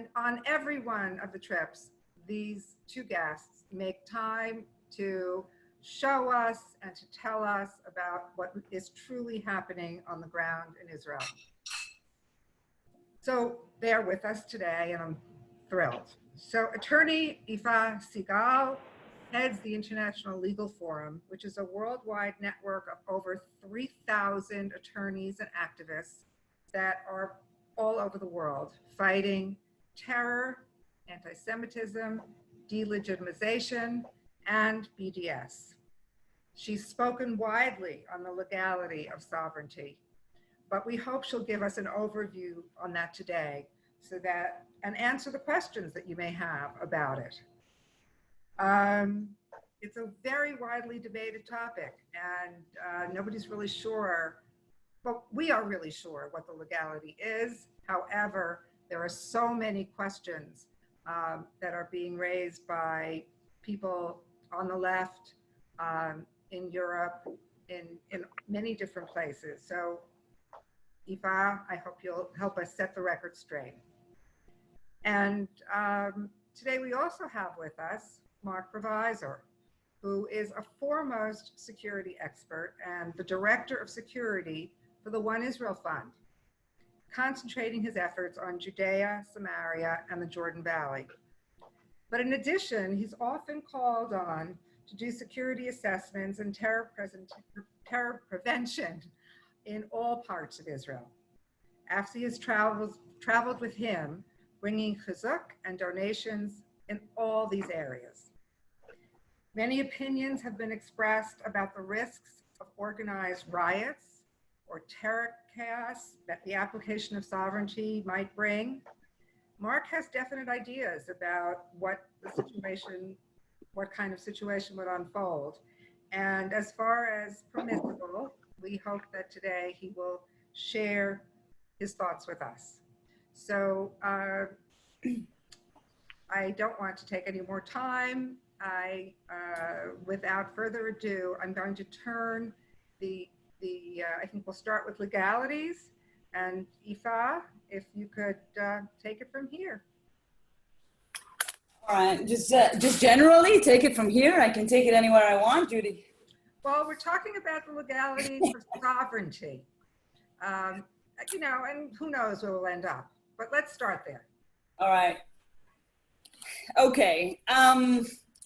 And on every one of the trips, these two guests make time to show us and to tell us about what is truly happening on the ground in Israel. So they're with us today, and I'm thrilled. So attorney Yifa Segal heads the International Legal Forum, which is a worldwide network of over 3,000 attorneys and activists that are all over the world fighting terror, anti-Semitism, delegitimization, and BDS. She's spoken widely on the legality of sovereignty, but we hope she'll give us an overview on that today and answer the questions that you may have about it. It's a very widely debated topic, and nobody's really sure, but we are really sure what the legality is. However, there are so many questions that are being raised by people on the left, in Europe, in many different places. So Yifa, I hope you'll help us set the record straight. And today we also have with us Marc, Provisor, who is a foremost security expert and the director of security for the One Israel Fund, concentrating his efforts on Judea, Samaria, and the Jordan Valley. But in addition, he's often called on to do security assessments and terror prevention in all parts of Israel. AFSI has traveled with him, bringing chizuk and donations in all these areas. Many opinions have been expressed about the risks of organized riots or terror chaos that the application of sovereignty might bring. Marc has definite ideas about what kind of situation would unfold. And as far as permissible, we hope that today he will share his thoughts with us. So I don't want to take any more time. Without further ado, I'm going to turn I think we'll start with legalities, and Yifa, if you could take it from here. All right, just generally take it from here. I can take it anywhere I want, Judy. Well, we're talking about the legalities of sovereignty, you know, and who knows where we'll end up, but let's start there. All right. Okay.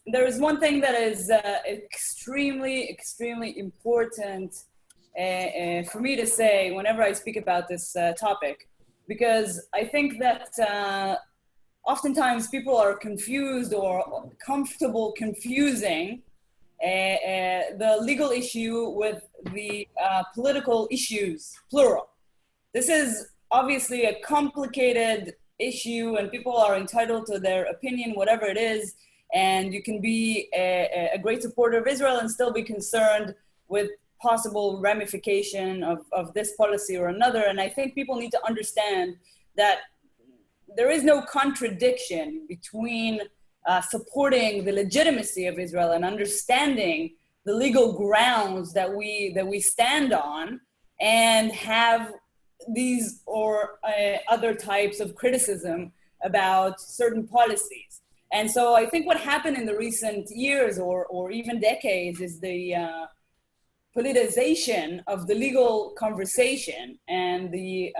There is one thing that is extremely important for me to say whenever I speak about this topic, because I think that oftentimes people are confused or comfortable confusing the legal issue with the political issues, plural. This is obviously a complicated issue, and people are entitled to their opinion, whatever it is, and you can be a great supporter of Israel and still be concerned with possible ramification of this policy or another. And I think people need to understand that there is no contradiction between supporting the legitimacy of Israel and understanding the legal grounds that we stand on, and have these or other types of criticism about certain policies. And so I think what happened in the recent years or even decades is the politicization of the legal conversation and the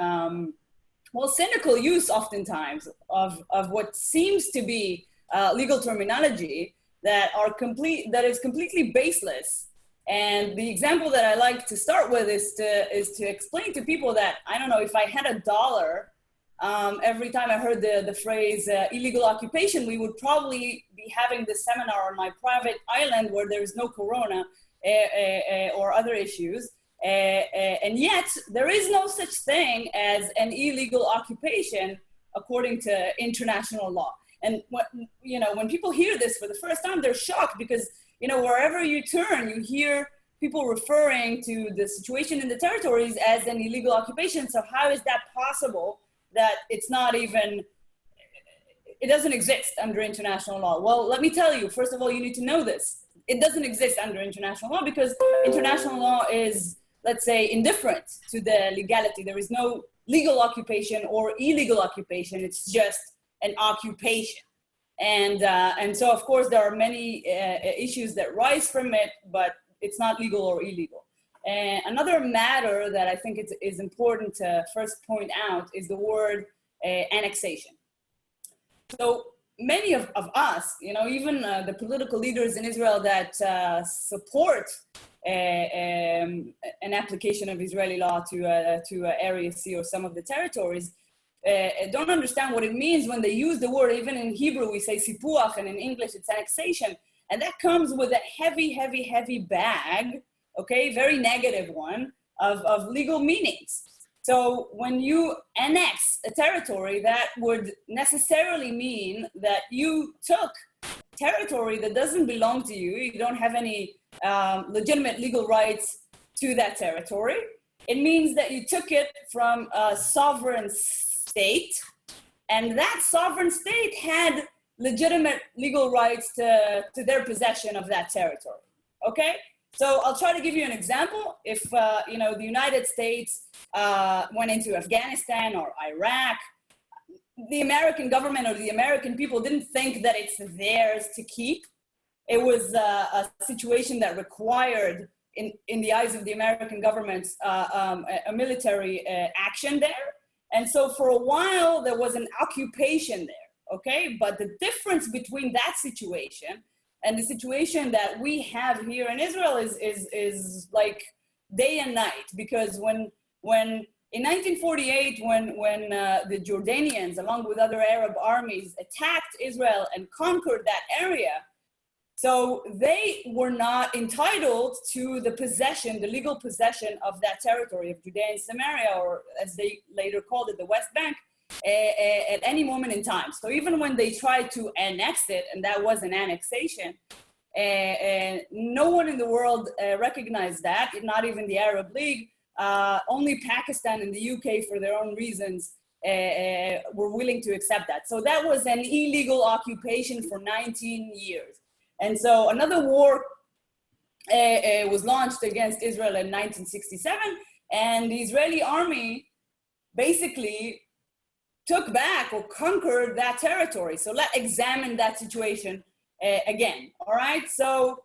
cynical use oftentimes of what seems to be legal terminology that is completely baseless. And the example that I like to start with is to explain to people that, I don't know, if I had $1 every time I heard the phrase illegal occupation, we would probably be having this seminar on my private island where there is no corona or other issues. And yet there is no such thing as an illegal occupation according to international law. And when people hear this for the first time, they're shocked because, wherever you turn, you hear people referring to the situation in the territories as an illegal occupation. So how is that possible that it doesn't exist under international law? Well, let me tell you, first of all, you need to know this. It doesn't exist under international law because international law is, let's say, indifferent to the legality. There is no legal occupation or illegal occupation. It's just an occupation. And so, of course, there are many issues that rise from it, but it's not legal or illegal. Another matter that I think is important to first point out is the word annexation. So many of us, even the political leaders in Israel that support an application of Israeli law to Area C or some of the territories, don't understand what it means when they use the word. Even in Hebrew, we say sipuach, and in English, it's annexation. And that comes with a heavy, heavy, heavy bag, okay, very negative one, of legal meanings. So when you annex a territory, that would necessarily mean that you took territory that doesn't belong to you. You don't have any legitimate legal rights to that territory. It means that you took it from a sovereign state, and that sovereign state had legitimate legal rights to their possession of that territory, okay? So I'll try to give you an example. If, the United States went into Afghanistan or Iraq, the American government or the American people didn't think that it's theirs to keep. It was a situation that required, in the eyes of the American government, a military action there. And so for a while, there was an occupation there, okay? But the difference between that situation and the situation that we have here in Israel is like day and night, because when in 1948, when the Jordanians, along with other Arab armies, attacked Israel and conquered that area, so they were not entitled to the legal possession of that territory of Judea and Samaria, or as they later called it, the West Bank, at any moment in time. So even when they tried to annex it, and that was an annexation, no one in the world recognized that, not even the Arab League. Only Pakistan and the UK, for their own reasons, were willing to accept that. So that was an illegal occupation for 19 years. And so another war was launched against Israel in 1967, and the Israeli army basically took back or conquered that territory. So let's examine that situation again, all right? So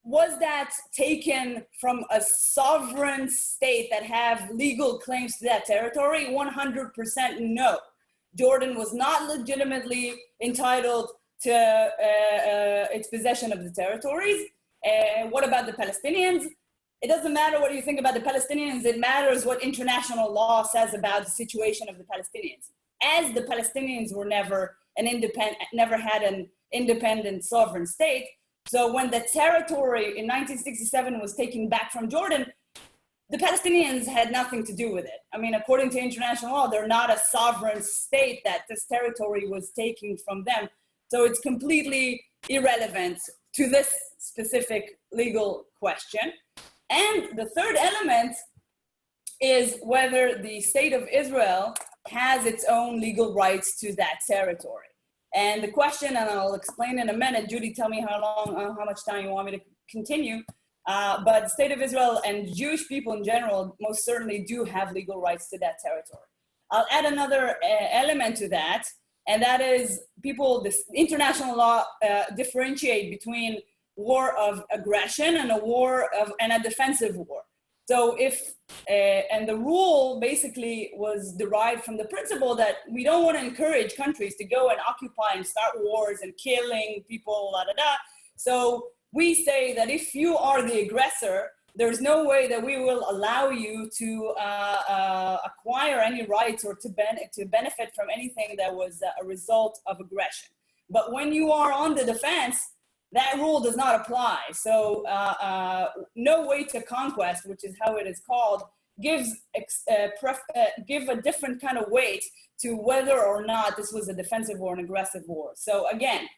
was that taken from a sovereign state that have legal claims to that territory? 100% no. Jordan was not legitimately entitled to its possession of the territories. What about the Palestinians? It doesn't matter what you think about the Palestinians. It matters what international law says about the situation of the Palestinians. As the Palestinians were never had an independent sovereign state. So when the territory in 1967 was taken back from Jordan, the Palestinians had nothing to do with it. I mean, according to international law, they're not a sovereign state that this territory was taken from them. So it's completely irrelevant to this specific legal question. And the third element is whether the state of Israel has its own legal rights to that territory. And the question, and I'll explain in a minute, Judy, tell me how much time you want me to continue. But the state of Israel and Jewish people in general most certainly do have legal rights to that territory. I'll add another element to that, and that is this international law differentiate between war of aggression and a defensive war. So and the rule basically was derived from the principle that we don't want to encourage countries to go and occupy and start wars and killing people, So we say that if you are the aggressor, there's no way that we will allow you to acquire any rights or to benefit from anything that was a result of aggression. But when you are on the defense, that rule does not apply. So no way to conquest, which is how it is called, give a different kind of weight to whether or not this was a defensive or an aggressive war. So again,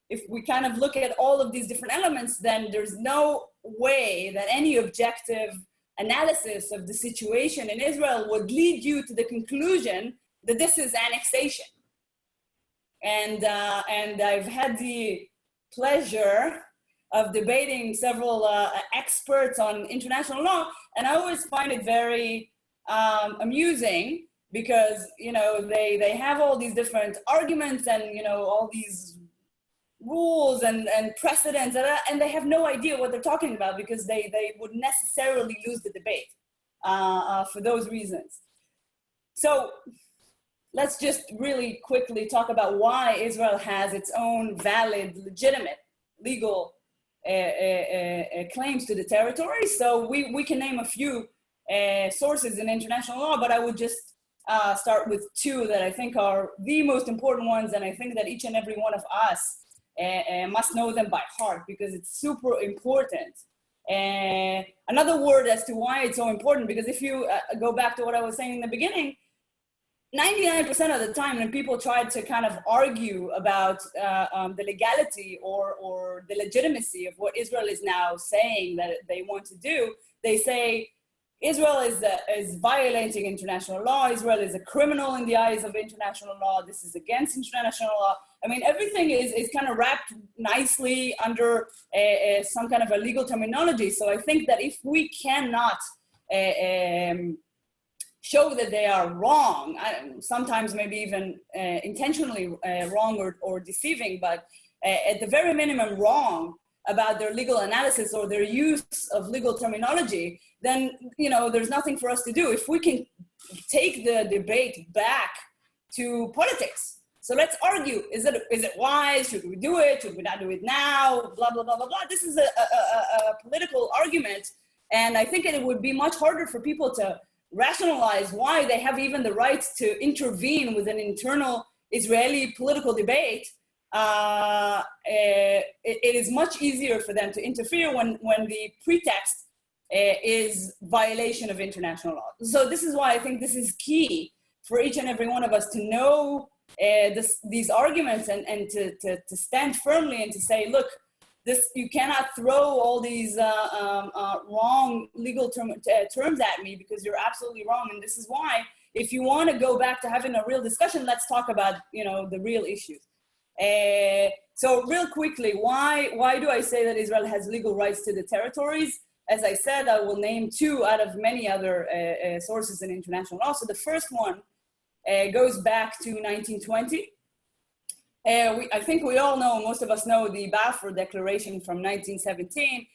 if we kind of look at all of these different elements, then there's no way that any objective analysis of the situation in Israel would lead you to the conclusion that this is annexation. And I've had the pleasure of debating several experts on international law, and I always find it very amusing because, you know, they have all these different arguments and, you know, all these rules and precedents, and they have no idea what they're talking about because they would necessarily lose the debate for those reasons. So let's just really quickly talk about why Israel has its own valid, legitimate, legal claims to the territory. So we can name a few sources in international law, but I would just start with two that I think are the most important ones, and I think that each and every one of us must know them by heart because it's super important. Another word as to why it's so important, because if you go back to what I was saying in the beginning, 99% of the time when people try to kind of argue about the legality or the legitimacy of what Israel is now saying that they want to do, they say Israel is violating international law. Israel is a criminal in the eyes of international law. This is against international law. I mean, everything is kind of wrapped nicely under some kind of a legal terminology. So I think that if we cannot show that they are wrong, sometimes maybe even intentionally wrong or deceiving, but at the very minimum wrong about their legal analysis or their use of legal terminology, then, you know, there's nothing for us to do. If we can take the debate back to politics, so let's argue, is it wise? Should we do it? Should we not do it now? Blah, blah, blah, blah, blah. This is a political argument. And I think it would be much harder for people to rationalize why they have even the right to intervene with an internal Israeli political debate. It is much easier for them to interfere when the pretext is violation of international law. So this is why I think this is key for each and every one of us to know these arguments and to stand firmly and to say, look, you cannot throw all these wrong legal terms at me because you're absolutely wrong. And this is why, if you want to go back to having a real discussion, let's talk about, you know, the real issues. So real quickly, why do I say that Israel has legal rights to the territories? As I said, I will name two out of many other sources in international law. So the first one goes back to 1920. I think we all know, most of us know, the Balfour Declaration from 1917,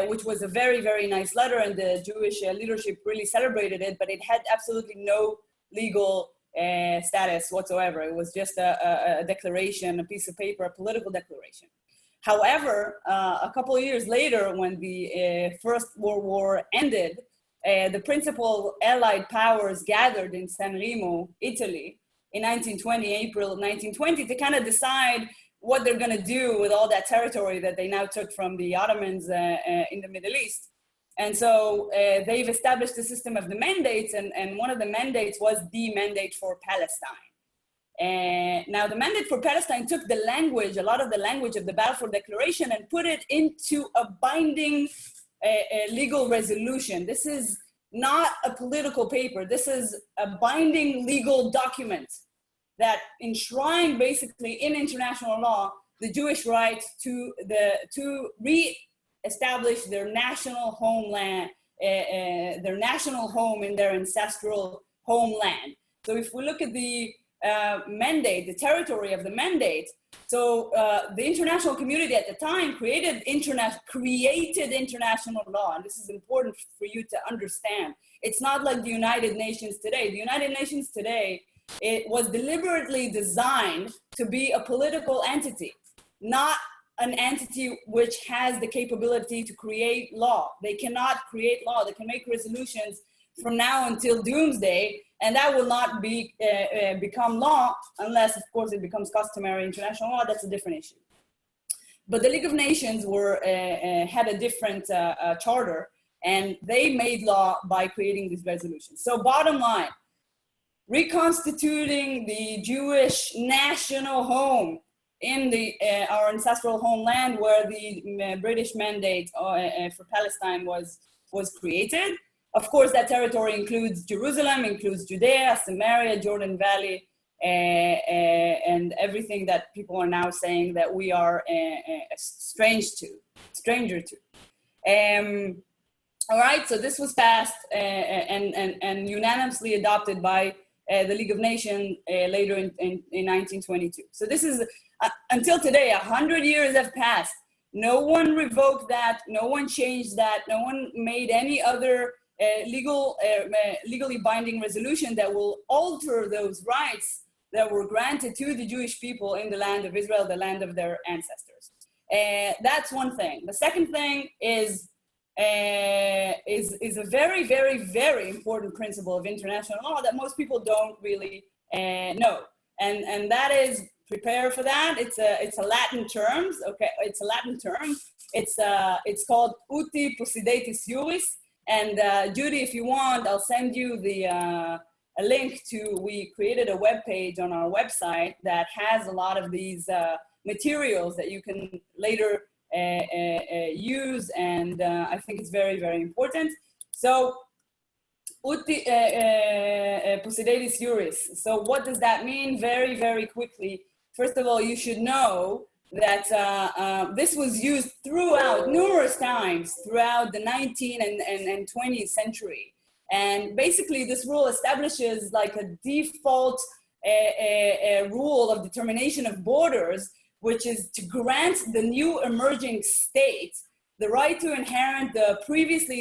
which was a very, very nice letter, and the Jewish leadership really celebrated it, but it had absolutely no legal status whatsoever. It was just a declaration, a piece of paper, a political declaration. However, a couple of years later, when the First World War ended, the principal Allied powers gathered in San Remo, Italy, in 1920, April 1920, to kind of decide what they're going to do with all that territory that they now took from the Ottomans in the Middle East. And so they've established a system of the mandates, and one of the mandates was the mandate for Palestine. Now, the mandate for Palestine took the language, a lot of the language of the Balfour Declaration, and put it into a binding legal resolution. This is not a political paper. This is a binding legal document that enshrined basically in international law the Jewish right to re-establish their national homeland, their national home in their ancestral homeland. So if we look at the mandate, the territory of the mandate, so the international community at the time created international law, and this is important for you to understand. It's not like the United Nations today. The United Nations today, it was deliberately designed to be a political entity, not an entity which has the capability to create law. They cannot create law. They can make resolutions from now until doomsday, and that will not become law unless, of course, it becomes customary international law. That's a different issue. But the League of Nations had a different charter, and they made law by creating these resolutions. So bottom line, reconstituting the Jewish national home in our ancestral homeland where the British mandate for Palestine was created. Of course, that territory includes Jerusalem, includes Judea, Samaria, Jordan Valley, and everything that people are now saying that we are a stranger to. All right, so this was passed and unanimously adopted by the League of Nations later in 1922. So this is, until today, 100 years have passed. No one revoked that, no one changed that, no one made any other legally binding resolution that will alter those rights that were granted to the Jewish people in the land of Israel, the land of their ancestors. That's one thing. The second thing is a very, very, very important principle of international law that most people don't really know. And that is, prepare for that. It's a Latin term. Okay, it's a Latin term. It's called uti possidetis juris. And Judy, if you want, I'll send you a link to. We created a web page on our website that has a lot of these materials that you can later use, and I think it's very, very important. So, uti possidetis juris. So, what does that mean? Very, very quickly. First of all, you should know that this was used throughout, numerous times throughout the 19th and 20th century. And basically, this rule establishes like a default rule of determination of borders, which is to grant the new emerging state the right to inherit the previously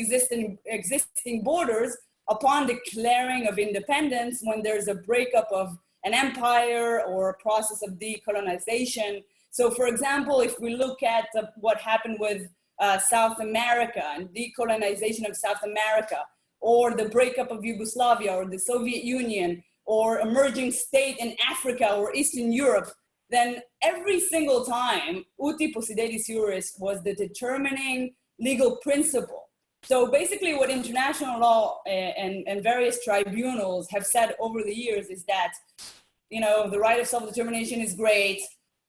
existing borders upon declaring of independence when there's a breakup of an empire or a process of decolonization. So for example, if we look at what happened with South America and decolonization of South America, or the breakup of Yugoslavia or the Soviet Union, or emerging state in Africa or Eastern Europe, then every single time, uti possidetis juris was the determining legal principle. So basically what international law and various tribunals have said over the years is that, you know, the right of self-determination is great,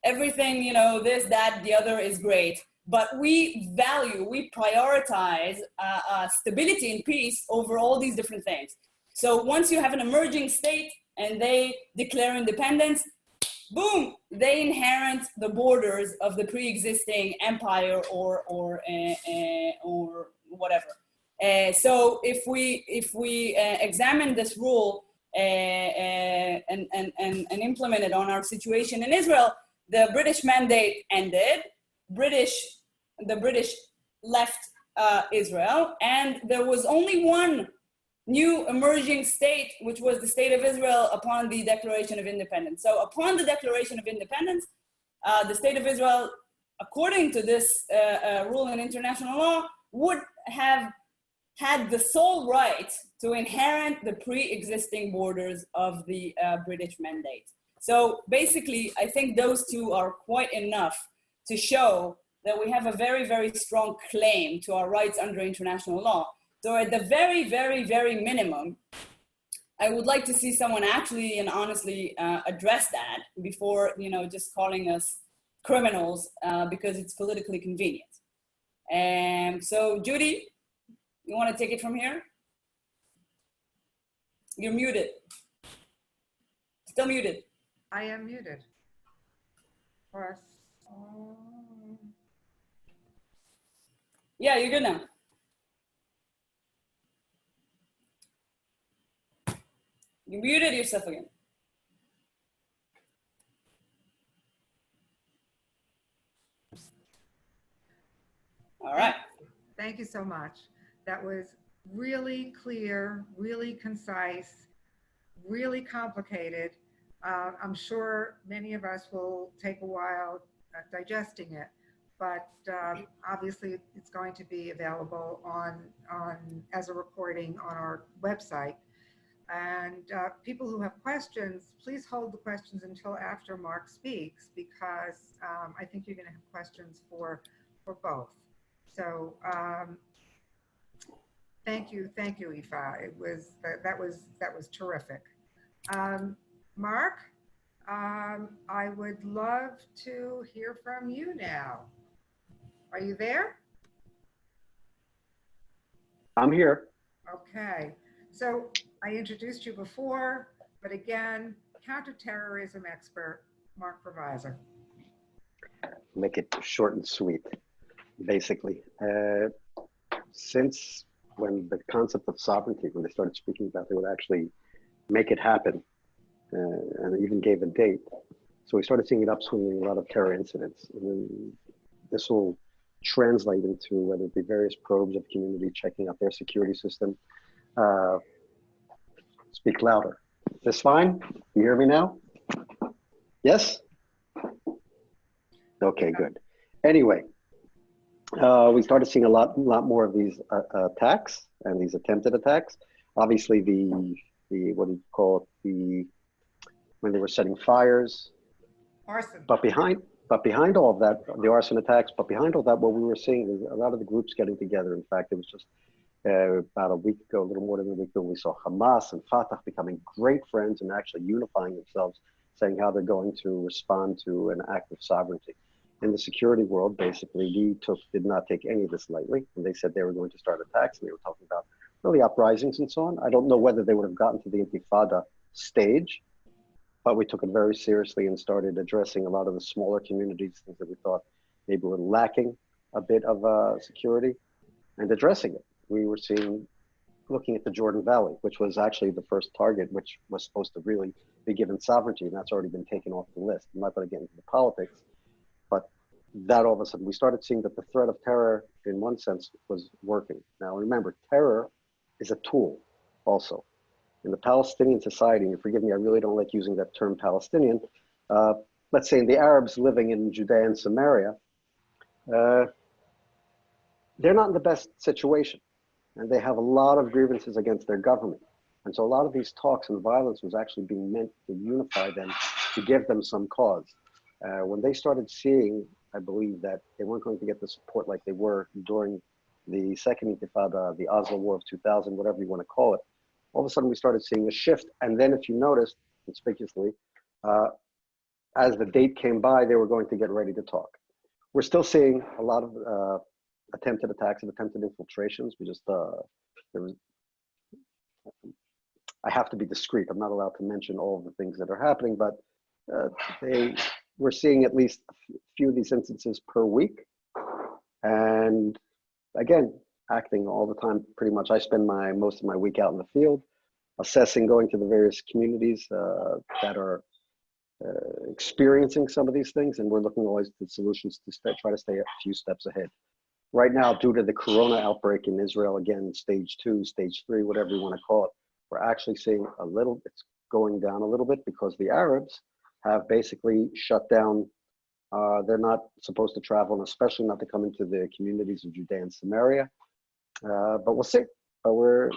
everything, you know, this, that, the other is great, but we prioritize stability and peace over all these different things. So once you have an emerging state and they declare independence, boom, they inherit the borders of the pre-existing empire or whatever. So if we examine this rule and implement it on our situation in Israel, the British mandate ended. The British left Israel, and there was only one new emerging state, which was the state of Israel upon the Declaration of Independence. So upon the Declaration of Independence, the state of Israel, according to this rule in international law, would have had the sole right to inherit the pre-existing borders of the British mandate. So basically, I think those two are quite enough to show that we have a very, very strong claim to our rights under international law. So at the very, very, very minimum, I would like to see someone actually and honestly address that before, you know, just calling us criminals because it's politically convenient. And so Judy, you want to take it from here? You're muted. Still muted. I am muted. Press. Yeah, you're good now. You muted yourself again. All right. Thank you so much. That was really clear, really concise, really complicated. I'm sure many of us will take a while digesting it, but obviously it's going to be available on as a recording on our website. And people who have questions, please hold the questions until after Marc speaks, because I think you're going to have questions for both. So thank you, Yifa. It was that was terrific. Marc, I would love to hear from you now. Are you there? I'm here. Okay. So I introduced you before, but again, counterterrorism expert, Marc Provisor. Make it short and sweet, basically. Since when the concept of sovereignty, when they started speaking about they would actually make it happen, and even gave a date. So we started seeing it upswinging, a lot of terror incidents. And then this will translate into whether it be various probes of community checking out their security system. Speak louder. Is this fine? You hear me now? Yes? Okay, good. Anyway, we started seeing a lot more of these attacks and these attempted attacks. Obviously, the what do you call it? When they were setting fires. Arson. But behind all of that, the arson attacks. But behind all that, what we were seeing is a lot of the groups getting together. In fact, it was just about a week ago, a little more than a week ago, we saw Hamas and Fatah becoming great friends and actually unifying themselves, saying how they're going to respond to an act of sovereignty. In the security world, basically, we did not take any of this lightly. And they said they were going to start attacks, and they were talking about really uprisings and so on. I don't know whether they would have gotten to the Intifada stage, but we took it very seriously and started addressing a lot of the smaller communities, things that we thought maybe were lacking a bit of security, and addressing it. We were looking at the Jordan Valley, which was actually the first target, which was supposed to really be given sovereignty, and that's already been taken off the list. I'm not going to get into the politics, but that all of a sudden we started seeing that the threat of terror, in one sense, was working. Now remember, terror is a tool also. In the Palestinian society, and forgive me, I really don't like using that term Palestinian, let's say in the Arabs living in Judea and Samaria, they're not in the best situation. And they have a lot of grievances against their government. And so a lot of these talks and violence was actually being meant to unify them, to give them some cause. When they started seeing, I believe, that they weren't going to get the support like they were during the second Intifada, the Oslo War of 2000, whatever you want to call it, all of a sudden we started seeing a shift. And then if you noticed, conspicuously, as the date came by, they were going to get ready to talk. We're still seeing a lot of attempted attacks and attempted infiltrations. I have to be discreet. I'm not allowed to mention all of the things that are happening, but we're seeing at least a few of these instances per week. And again, acting all the time, pretty much. I spend most of my week out in the field, assessing, going to the various communities that are experiencing some of these things, and we're looking always to solutions to try to stay a few steps ahead. Right now, due to the corona outbreak in Israel, again, stage 2, stage 3, whatever you want to call it, we're actually seeing it's going down a little bit because the Arabs have basically shut down. They're not supposed to travel, and especially not to come into the communities of Judea and Samaria. But we'll see. But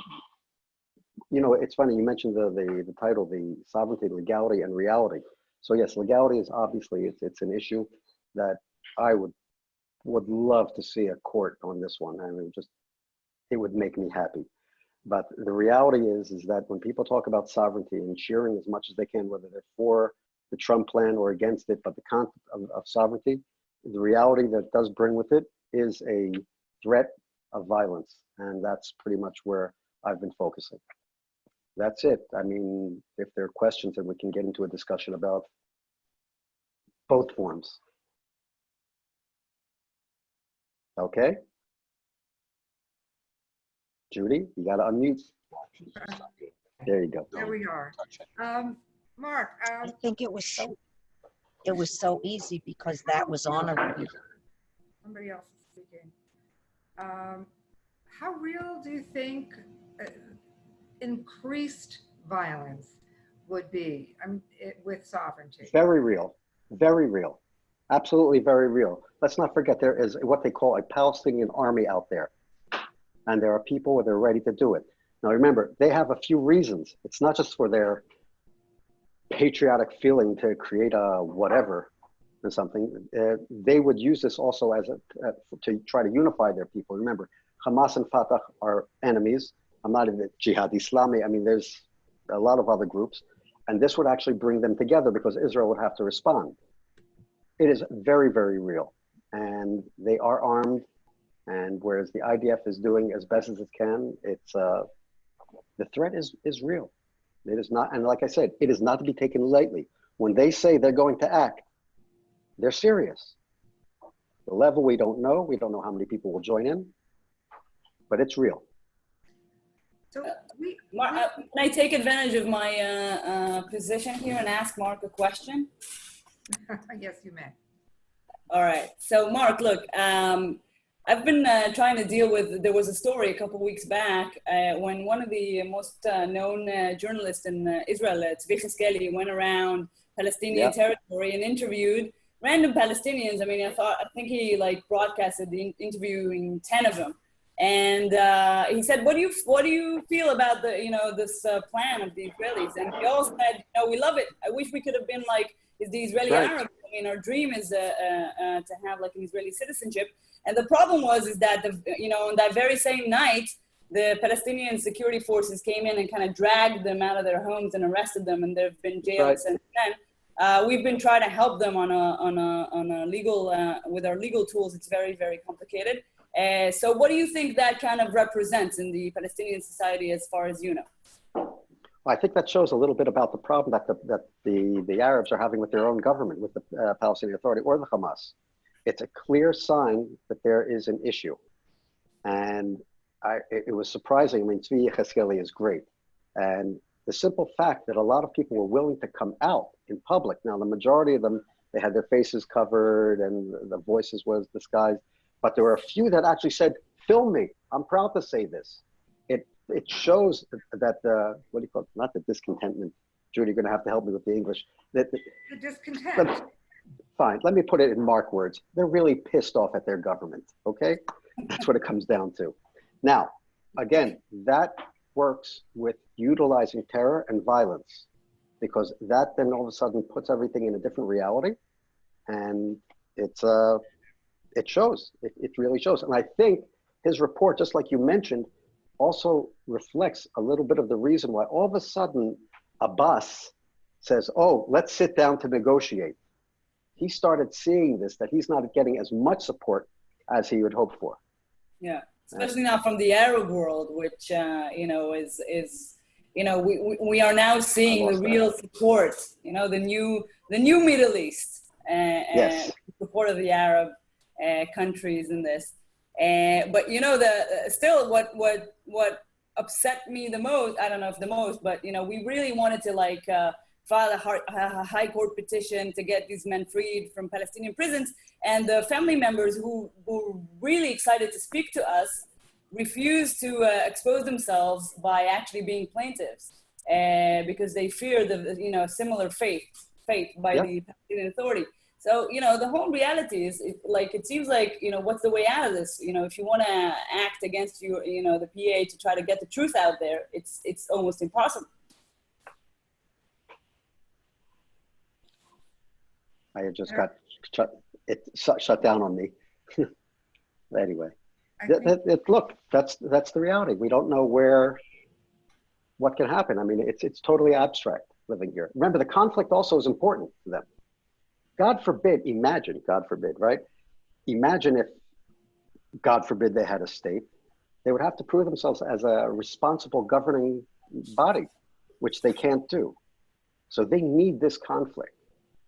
it's funny, you mentioned the title, the sovereignty, legality, and reality. So yes, legality is obviously, it's an issue that I would love to see a court on this one. I mean, it would make me happy. But the reality is that when people talk about sovereignty and cheering as much as they can, whether they're for the Trump plan or against it, but the concept of sovereignty, the reality that it does bring with it is a threat of violence. And that's pretty much where I've been focusing. That's it. I mean, if there are questions, then we can get into a discussion about both forms. Okay. Judy, you got to unmute. There you go. There we are. Marc. I think it was so easy because that was on already. Somebody else is speaking. How real do you think increased violence would be with sovereignty? Very real. Very real. Absolutely very real. Let's not forget there is what they call a Palestinian army out there. And there are people that are ready to do it. Now remember, they have a few reasons. It's not just for their patriotic feeling to create a whatever or something. They would use this also as to try to unify their people. Remember, Hamas and Fatah are enemies. I'm not in the Jihad Islami. I mean, there's a lot of other groups. And this would actually bring them together because Israel would have to respond. It is very, very real. And they are armed. And whereas the IDF is doing as best as it can, it's the threat is real. It is not, and like I said, it is not to be taken lightly. When they say they're going to act, they're serious. The level we don't know how many people will join in, but it's real. So we, Can I take advantage of my position here and ask Marc a question? yes, you may. All right. So, Marc, look, I've been trying to deal with. There was a story a couple of weeks back when one of the most known journalists in Israel, Yifa Segal, went around Palestinian territory and interviewed random Palestinians. I mean, I think he like broadcasted the interviewing 10 of them, and he said, "What do you feel about the this plan of the Israelis?" And they all said, "We love it. I wish we could have been like the Israeli Arabs. I mean, our dream is to have like an Israeli citizenship." And the problem is that on that very same night, the Palestinian security forces came in and kind of dragged them out of their homes and arrested them, and they've been jailed since then. We've been trying to help them on a legal with our legal tools. It's very, very complicated. So, what do you think that kind of represents in the Palestinian society, as far as you know? Well, I think that shows a little bit about the problem that the Arabs are having with their own government, with the Palestinian Authority or the Hamas. It's a clear sign that there is an issue. And it was surprising. I mean, Yifa Segal is great. And the simple fact that a lot of people were willing to come out in public. Now, the majority of them, they had their faces covered and the voices was disguised. But there were a few that actually said, film me. I'm proud to say this. It shows that what do you call it? Not the discontentment. Judy, you're going to have to help me with the English. The discontent. Fine, let me put it in Marc words. They're really pissed off at their government, okay? That's what it comes down to. Now, again, that works with utilizing terror and violence, because that then all of a sudden puts everything in a different reality, and it shows. It really shows. And I think his report, just like you mentioned, also reflects a little bit of the reason why all of a sudden Abbas says, oh, let's sit down to negotiate. He started seeing this, that he's not getting as much support as he would hope for. Yeah, especially now from the Arab world, which, is we are now seeing the real support, the new Middle East, support of the Arab countries in this. But still what upset me the most, I don't know if the most, but we really wanted to file a high court petition to get these men freed from Palestinian prisons, and the family members who were really excited to speak to us refused to expose themselves by actually being plaintiffs because they fear the similar fate by the Palestinian Authority. So, the whole reality is, it seems like, what's the way out of this? If you want to act against the PA to try to get the truth out there, it's almost impossible. I had just got shut down on me. Anyway, look, that's the reality. We don't know what can happen. I mean, it's totally abstract living here. Remember, the conflict also is important to them. God forbid, God forbid, right? Imagine if, God forbid, they had a state. They would have to prove themselves as a responsible governing body, which they can't do. So they need this conflict,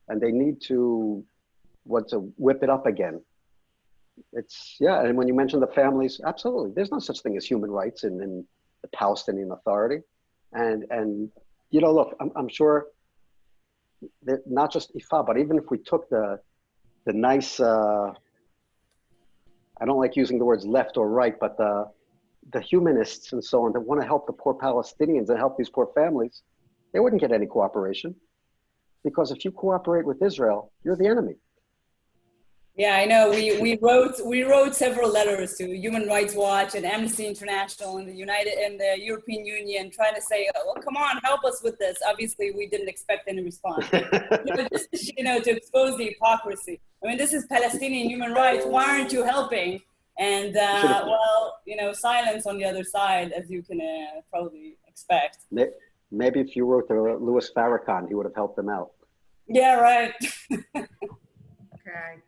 and they need to whip it up again. And when you mention the families, absolutely. There's no such thing as human rights in the Palestinian Authority. And look, I'm sure that not just Yifa, but even if we took the nice, I don't like using the words left or right, but the humanists and so on that want to help the poor Palestinians and help these poor families, they wouldn't get any cooperation, because if you cooperate with Israel, you're the enemy. Yeah, I know. We wrote several letters to Human Rights Watch and Amnesty International and the European Union, trying to say, "Oh, come on, help us with this." Obviously, we didn't expect any response. Just to expose the hypocrisy. I mean, this is Palestinian human rights. Why aren't you helping? And silence on the other side, as you can probably expect. Maybe if you wrote to Louis Farrakhan, he would have helped them out. Yeah, right. Okay.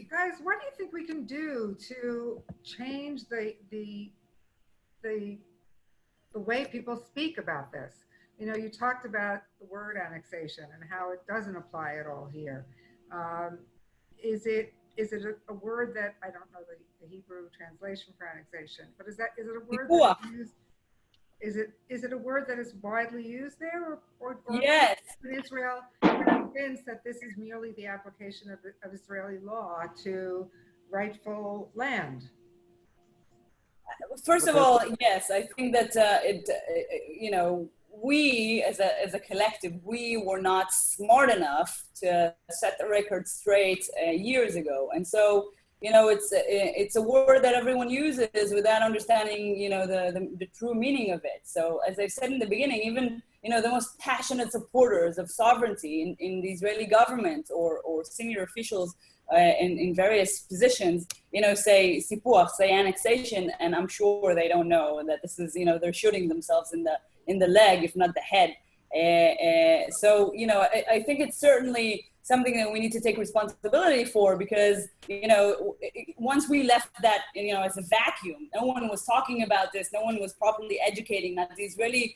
Guys, what do you think we can do to change the way people speak about this? You talked about the word annexation and how it doesn't apply at all here. Is it a word that, I don't know the Hebrew translation for annexation, but is it a word Sipuach. that is used? Is it a word that is widely used there, or Yes. in Israel convinced that this is merely the application of Israeli law to rightful land? First of all, yes, I think that we as a collective, we were not smart enough to set the record straight years ago, and so it's a word that everyone uses without understanding the true meaning of it. So as I said in the beginning, even the most passionate supporters of sovereignty in the Israeli government or senior officials in various positions, say sipuach, say annexation, and I'm sure they don't know that this is, they're shooting themselves in the leg, if not the head. So I think it's certainly something that we need to take responsibility for, because once we left that as a vacuum, no one was talking about this, no one was properly educating, not the Israeli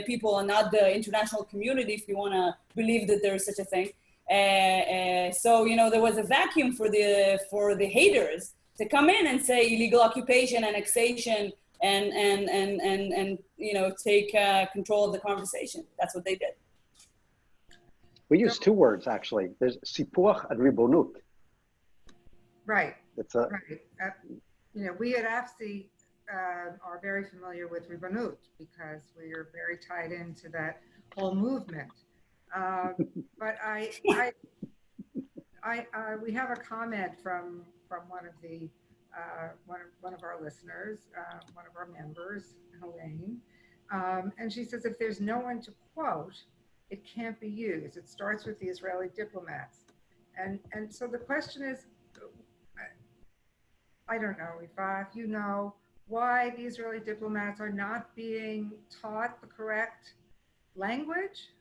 people and not the international community, if you want to believe that there is such a thing. So there was a vacuum for the haters to come in and say illegal occupation, annexation, and take control of the conversation. That's what they did. We use two words, actually. There's sipuach and ribonut. Right. Right. We at AFSI are very familiar with ribonut because we are very tied into that whole movement. But we have a comment from one of the one of our listeners, one of our members, Helene, and she says, if there's no one to quote, it can't be used. It starts with the Israeli diplomats, and so the question is, I don't know, Yifa, if you know why the Israeli diplomats are not being taught the correct language.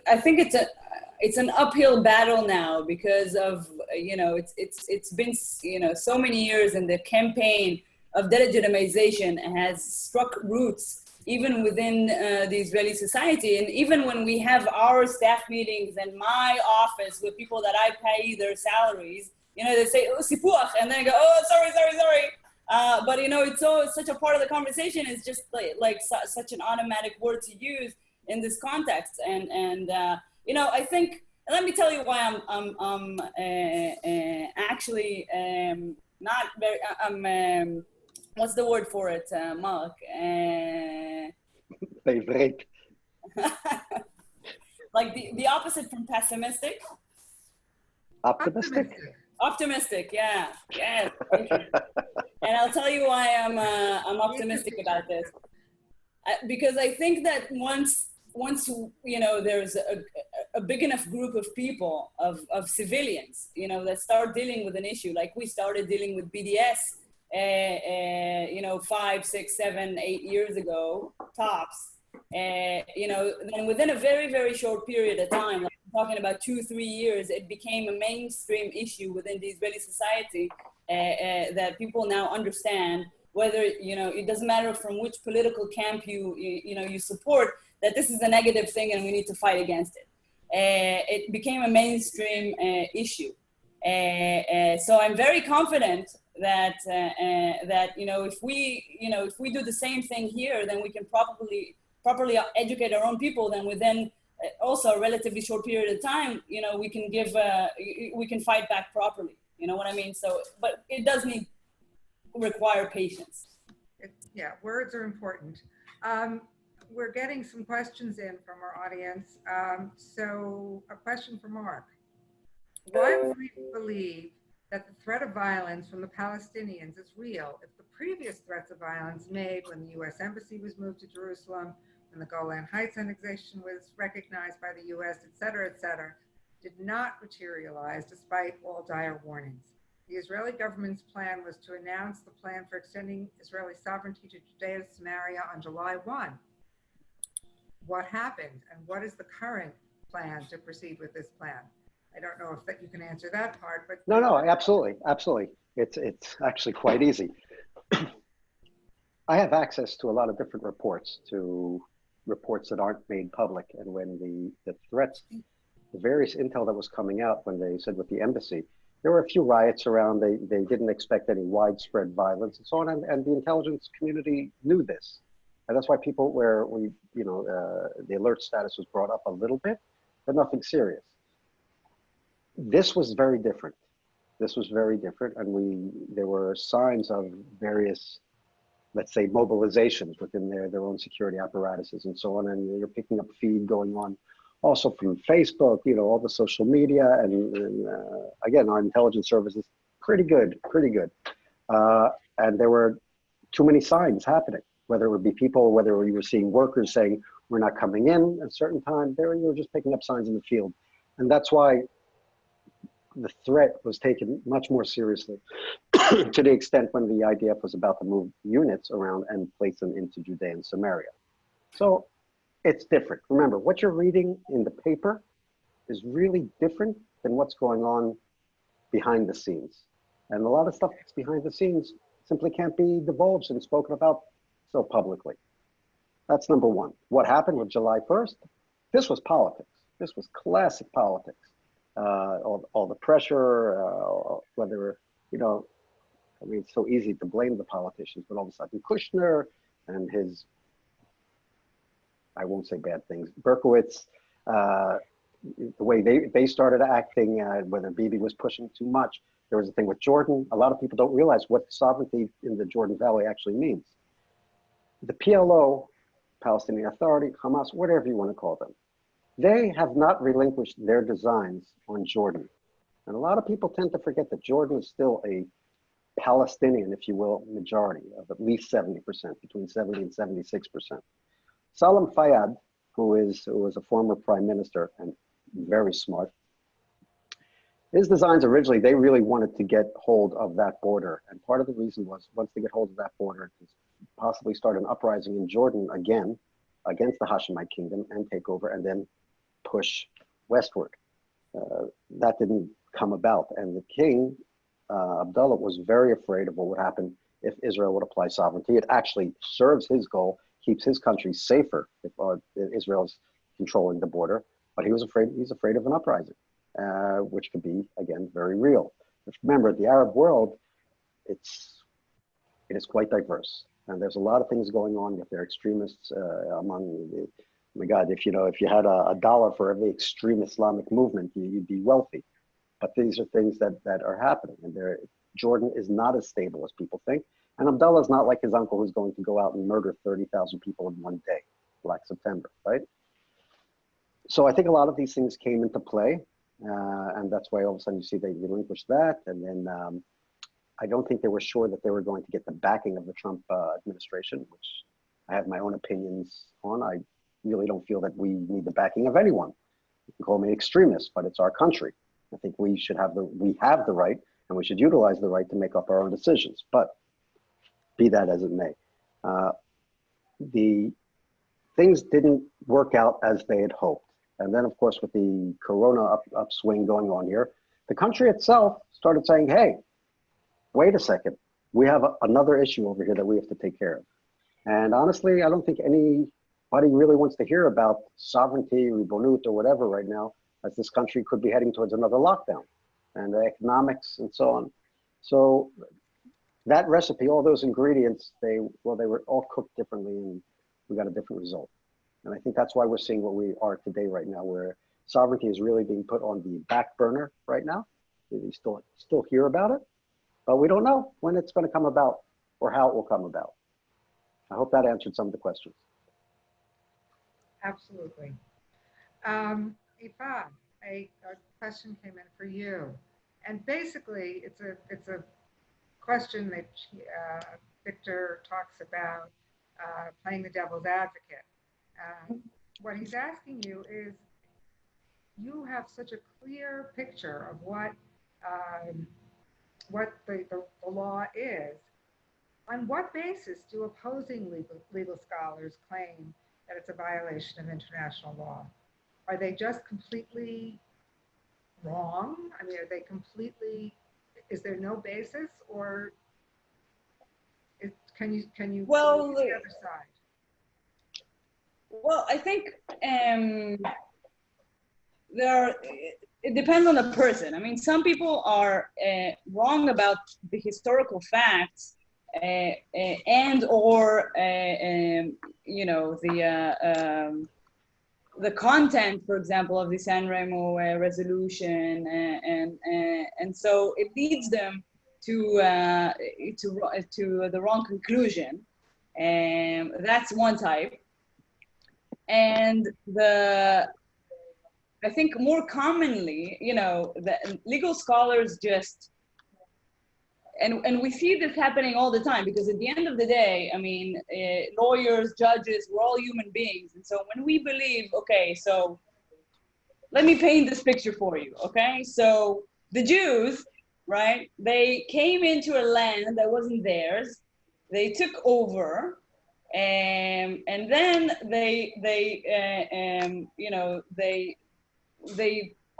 I think it's an uphill battle now because of it's been so many years, and the campaign of delegitimization has struck roots even within the Israeli society. And even when we have our staff meetings and my office with people that I pay their salaries, they say, oh, sipuach, and then I go, oh, sorry. But it's such a part of the conversation. It's just like such an automatic word to use in this context. And I think, let me tell you why I'm actually not very, what's the word for it, Marc? Favorite. Like the opposite from pessimistic? Optimistic, yeah. Yes, thank you. And I'll tell you why I'm optimistic about this. Because I think that once there's a big enough group of people, of civilians, that start dealing with an issue, like we started dealing with BDS, 5, 6, 7, 8 years ago, tops, then within a very, very short period of time, like I'm talking about 2-3 years, it became a mainstream issue within the Israeli society that people now understand, whether, it doesn't matter from which political camp you support, that this is a negative thing and we need to fight against it. It became a mainstream issue. So I'm very confident that if we do the same thing here, then we can properly educate our own people. Then within also a relatively short period of time, we can fight back properly. You know what I mean? So, but it does require patience. Yeah, words are important. We're getting some questions in from our audience. So a question for Marc. Why would we believe that the threat of violence from the Palestinians is real if the previous threats of violence made when the U.S. Embassy was moved to Jerusalem, when the Golan Heights annexation was recognized by the U.S., et cetera, did not materialize despite all dire warnings? The Israeli government's plan was to announce the plan for extending Israeli sovereignty to Judea, Samaria on July 1. What happened, and what is the current plan to proceed with this plan? I don't know if you can answer that part, but no, absolutely. It's actually quite easy. I have access to a lot of different reports to reports that aren't made public. And when the threats, the various intel that was coming out when they said with the embassy, there were a few riots around. They didn't expect any widespread violence and so on. And the intelligence community knew this. And that's why people the alert status was brought up a little bit, but nothing serious. This was very different. This was very different. And there were signs of various, let's say, mobilizations within their own security apparatuses and so on. And you're picking up feed going on also from Facebook, all the social media. And again, our intelligence services, pretty good. And there were too many signs happening, whether it would be people, whether you were seeing workers saying, we're not coming in at a certain time, you were just picking up signs in the field. And that's why the threat was taken much more seriously to the extent when the IDF was about to move units around and place them into Judea and Samaria. So it's different. Remember, what you're reading in the paper is really different than what's going on behind the scenes. And a lot of stuff that's behind the scenes simply can't be divulged and spoken about so publicly. That's number one. What happened with July 1st? This was politics. This was classic politics. All the pressure, whether, it's so easy to blame the politicians, but all of a sudden Kushner and his, I won't say bad things, Berkowitz, the way they started acting, whether Bibi was pushing too much. There was a thing with Jordan. A lot of people don't realize what sovereignty in the Jordan Valley actually means. The PLO, Palestinian Authority, Hamas, whatever you want to call them, they have not relinquished their designs on Jordan. And a lot of people tend to forget that Jordan is still a Palestinian, if you will, majority of at least 70%, between 70 and 76%. Salam Fayyad, who was a former prime minister and very smart, his designs originally, they really wanted to get hold of that border. And part of the reason was, once they get hold of that border, to possibly start an uprising in Jordan again against the Hashemite kingdom and take over and then push westward. That didn't come about. And the king, Abdullah, was very afraid of what would happen if Israel would apply sovereignty. It actually serves his goal, keeps his country safer if Israel's controlling the border. But he's afraid of an uprising, which could be, again, very real. But remember, the Arab world, it is quite diverse. And there's a lot of things going on with their extremists among the, oh my God, if you had a dollar for every extreme Islamic movement, you'd be wealthy. But these are things that are happening. And Jordan is not as stable as people think. And Abdullah is not like his uncle who's going to go out and murder 30,000 people in one day, Black September, right? So I think a lot of these things came into play. And that's why all of a sudden you see they relinquished that. And then I don't think they were sure that they were going to get the backing of the Trump administration, which I have my own opinions on. I really don't feel that we need the backing of anyone. You can call me extremist, but it's our country. I think we have the right, and we should utilize the right to make up our own decisions. But be that as it may, the things didn't work out as they had hoped. And then, of course, with the Corona upswing going on here, the country itself started saying, hey, wait a second, we have another issue over here that we have to take care of. And honestly, I don't think anybody really wants to hear about sovereignty, ribonut, or whatever right now, as this country could be heading towards another lockdown and the economics and so on. So that recipe, all those ingredients, they were all cooked differently and we got a different result. And I think that's why we're seeing what we are today right now, where sovereignty is really being put on the back burner right now. We still hear about it, but we don't know when it's going to come about or how it will come about. I hope that answered some of the questions. Absolutely. Yifa, a question came in for you. And basically, it's a question that Victor talks about playing the devil's advocate. What he's asking you is, you have such a clear picture of what the law is. On what basis do opposing legal scholars claim that it's a violation of international law? Are they just completely wrong? I mean, is there no basis, or can you Well, see the other side? Well, I think it depends on the person. I mean, some people are wrong about the historical facts and or the content, for example, of the San Remo resolution, and so it leads them to the wrong conclusion. That's one type. And I think more commonly, the legal scholars just, and we see this happening all the time, because at the end of the day, I mean, lawyers, judges, we're all human beings. And so when we believe, okay, so let me paint this picture for you, okay? So the Jews, right, they came into a land that wasn't theirs. They took over, and then they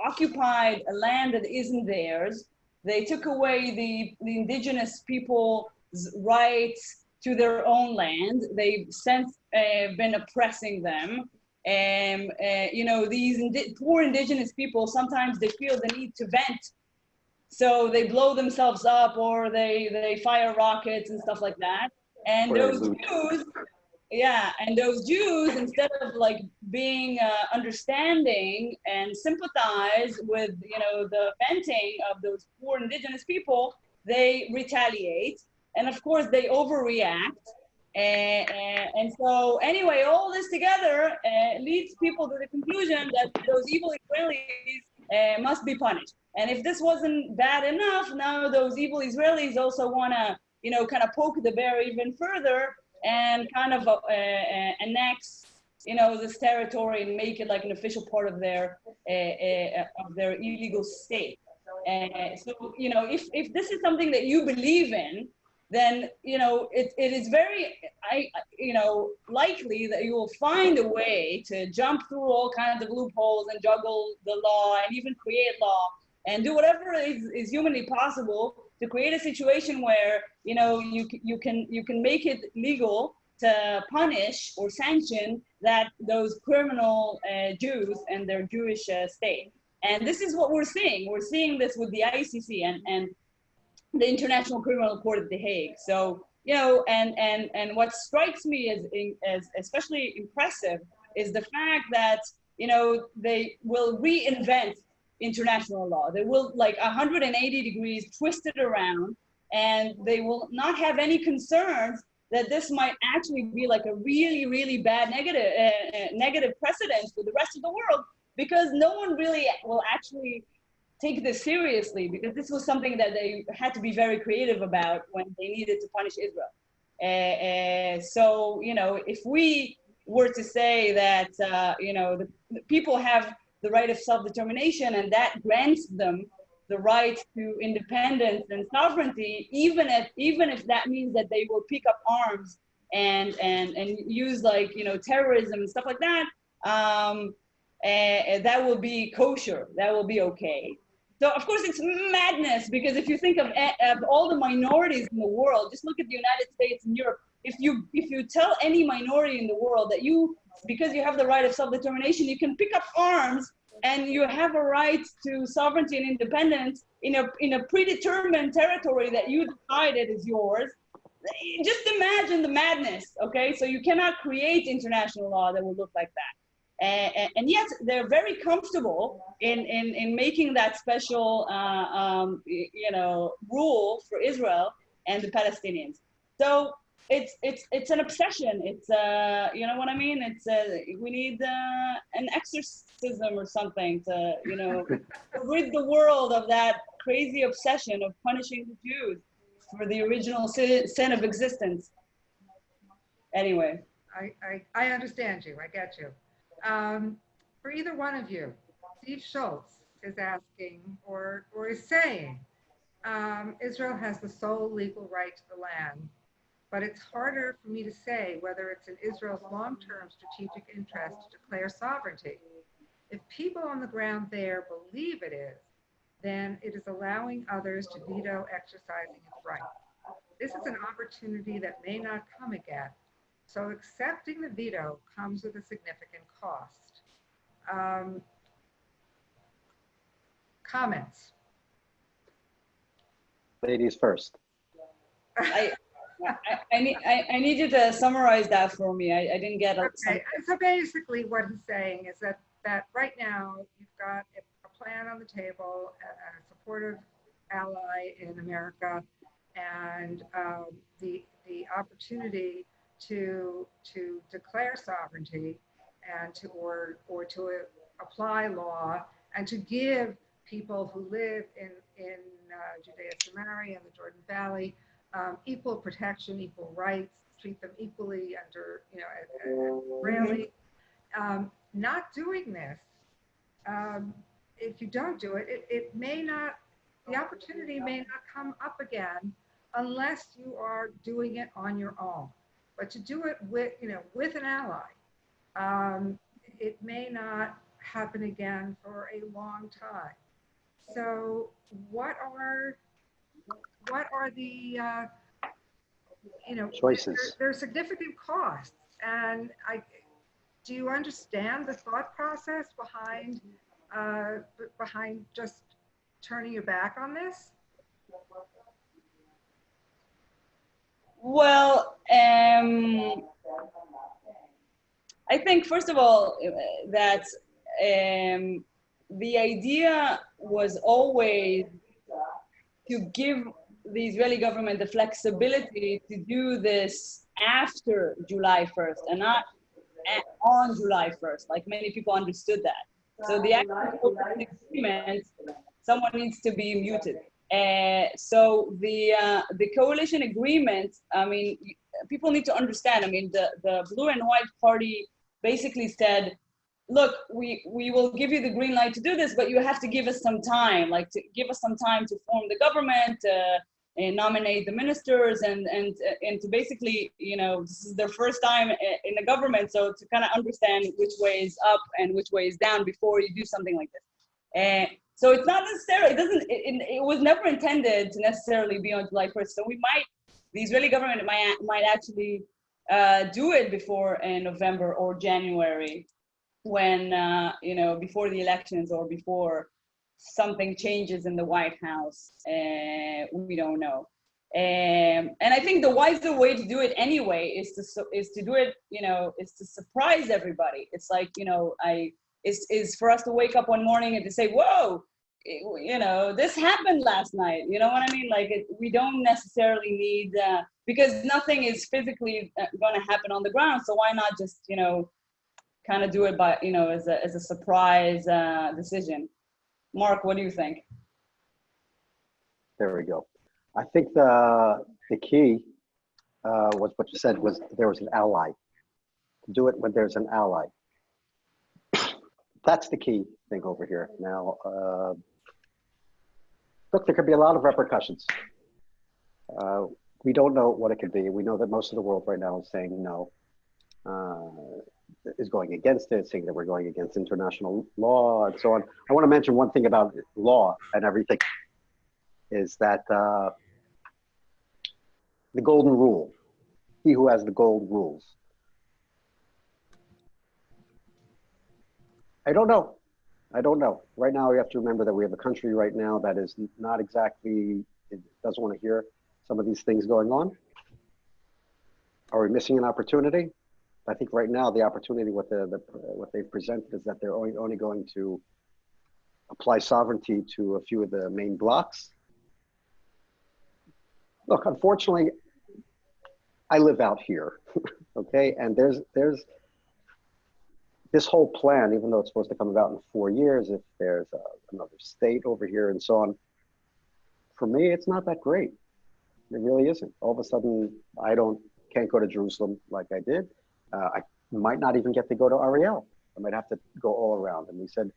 occupied a land that isn't theirs. They took away the indigenous people's rights to their own land. They've since been oppressing them. And these poor indigenous people, sometimes they feel the need to vent. So they blow themselves up, or they fire rockets and stuff like that. And those Jews, yeah, and those Jews, instead of like being understanding and sympathize with the venting of those poor indigenous people, they retaliate, and of course they overreact, and so anyway, all this together leads people to the conclusion that those evil Israelis must be punished. And if this wasn't bad enough, now those evil Israelis also want to kind of poke the bear even further and kind of annex, this territory and make it like an official part of their illegal state. So, if this is something that you believe in, then it is very likely that you will find a way to jump through all kinds of loopholes and juggle the law and even create law and do whatever is humanly possible to create a situation where you can make it legal to punish or sanction those criminal Jews and their Jewish state. And this is what we're seeing. We're seeing this with the ICC and the International Criminal Court at The Hague. So and what strikes me as especially impressive is the fact that they will reinvent international law. They will 180 degrees twist it around, and they will not have any concerns that this might actually be like a really, really bad negative precedent for the rest of the world, because no one really will actually take this seriously, because this was something that they had to be very creative about when they needed to punish Israel. So if we were to say that the people have the right of self-determination, and that grants them the right to independence and sovereignty, even if that means that they will pick up arms and use terrorism and stuff like that, that will be kosher. That will be okay. So of course it's madness, because if you think of all the minorities in the world, just look at the United States and Europe. If you tell any minority in the world that because you have the right of self-determination, you can pick up arms and you have a right to sovereignty and independence in a predetermined territory that you decided is yours, just imagine the madness, okay? So you cannot create international law that will look like that. And yet they're very comfortable in making that special, rule for Israel and the Palestinians. So it's an obsession. It's you know what I mean. It's we need an exorcism or something to rid the world of that crazy obsession of punishing the Jews for the original sin of existence. Anyway, I understand you. I get you. For either one of you, Steve Schultz is asking or is saying Israel has the sole legal right to the land, but it's harder for me to say whether it's in Israel's long-term strategic interest to declare sovereignty. If people on the ground there believe it is, then it is allowing others to veto exercising its right. This is an opportunity that may not come again. So accepting the veto comes with a significant cost. Comments? Ladies first. I, I need you to summarize that for me. I didn't get Okay, some. and so basically what he's saying is that right now you've got a plan on the table, a supportive ally in America, and the opportunity to declare sovereignty and or to apply law and to give people who live in Judea, Samaria, and the Jordan Valley equal protection, equal rights, treat them equally under, Israeli. Not doing this, if you don't do it, it may not, the opportunity may not come up again unless you are doing it on your own. But to do it with an ally, it may not happen again for a long time. So what are the Choices. there are significant costs, and do you understand the thought process behind just turning your back on this? Well, I think first of all that the idea was always to give the Israeli government the flexibility to do this after July 1st and not on July 1st, like many people understood that. So the actual agreement, someone needs to be muted. So the coalition agreement, I mean, people need to understand, I mean, the blue and white party basically said, look, we will give you the green light to do this, but you have to give us some time, like to give us some time to form the government, and nominate the ministers, and to basically, this is their first time in the government, so to kind of understand which way is up and which way is down before you do something like this. So it's not necessarily, it was never intended to necessarily be on July 1st. So the Israeli government might actually do it before in November or January, when, before the elections or before something changes in the White House. We don't know. And I think the wiser way to do it anyway is to do it, is to surprise everybody. It's like, is for us to wake up one morning and to say, whoa, this happened last night. You know what I mean? Like, we don't necessarily need, because nothing is physically going to happen on the ground. So why not just, kind of do it by, as a surprise decision. Marc, what do you think? There we go. I think the key was what you said, was there was an ally. Do it when there's an ally. That's the key thing over here. Now, look, there could be a lot of repercussions. We don't know what it could be. We know that most of the world right now is saying no, is going against it, saying that we're going against international law and so on. I want to mention one thing about law and everything, is that the golden rule, he who has the gold rules. I don't know. Right now, we have to remember that we have a country right now that is not exactly, it doesn't want to hear some of these things going on. Are we missing an opportunity? I think right now the opportunity, what they've presented, is that they're only going to apply sovereignty to a few of the main blocks. Look, unfortunately, I live out here, okay? And there's this whole plan, even though it's supposed to come about in 4 years, if there's another state over here and so on, for me, it's not that great. It really isn't. All of a sudden, can't go to Jerusalem like I did. I might not even get to go to Ariel. I might have to go all around. And he said,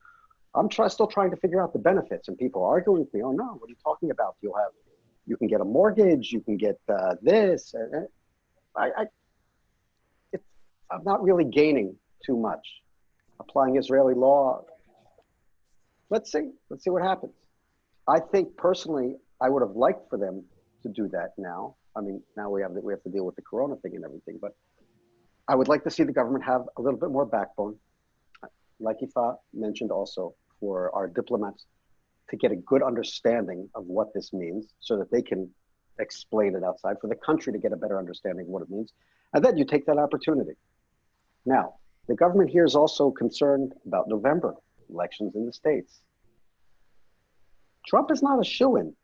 I'm still trying to figure out the benefits. And people are arguing with me. Oh no, what are you talking about? You can get a mortgage. You can get this. I'm not really gaining too much. Applying Israeli law. Let's see what happens. I think personally, I would have liked for them to do that now. I mean, now we have to deal with the Corona thing and everything, but I would like to see the government have a little bit more backbone, like Yifa mentioned also, for our diplomats to get a good understanding of what this means so that they can explain it outside, for the country to get a better understanding of what it means. And then you take that opportunity. Now, the government here is also concerned about November elections in the States. Trump is not a shoo-in.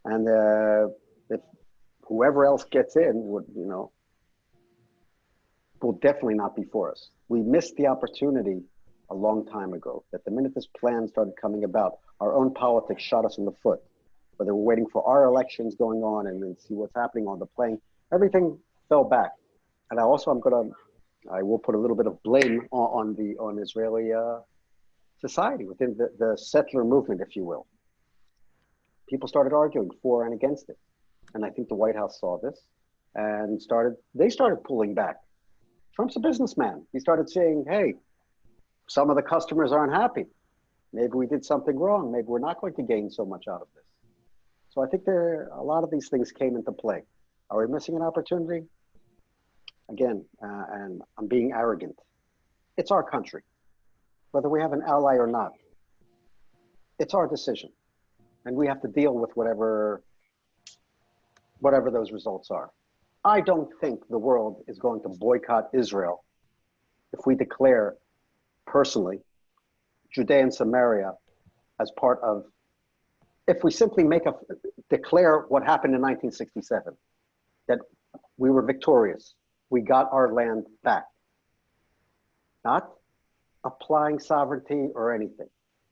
And if whoever else gets in would, will definitely not be for us. We missed the opportunity a long time ago, that the minute this plan started coming about, our own politics shot us in the foot. Whether we're waiting for our elections going on and then see what's happening on the plane, everything fell back. And I will put a little bit of blame on Israeli society, within the settler movement, if you will. People started arguing for and against it. And I think the White House saw this and they started pulling back. Trump's a businessman. He started saying, hey, some of the customers aren't happy. Maybe we did something wrong. Maybe we're not going to gain so much out of this. So I think a lot of these things came into play. Are we missing an opportunity? Again, and I'm being arrogant. It's our country. Whether we have an ally or not, it's our decision. And we have to deal with whatever those results are. I don't think the world is going to boycott Israel if we declare personally Judea and Samaria as part of, if we simply declare what happened in 1967, that we were victorious, we got our land back, not applying sovereignty or anything.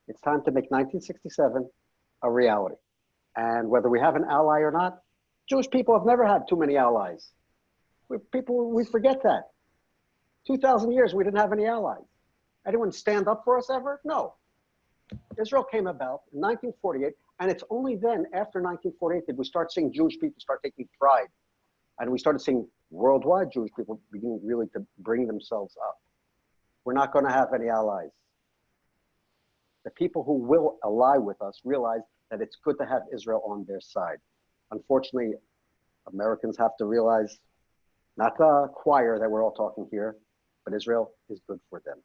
It's time to make 1967 a reality. And whether we have an ally or not, Jewish people have never had too many allies. We forget that. 2,000 years, we didn't have any allies. Anyone stand up for us ever? No. Israel came about in 1948, and it's only then, after 1948, did we start seeing Jewish people start taking pride. And we started seeing worldwide Jewish people beginning really to bring themselves up. We're not going to have any allies. The people who will ally with us realize that it's good to have Israel on their side. Unfortunately, Americans have to realize, not the choir that we're all talking here, but Israel is good for them.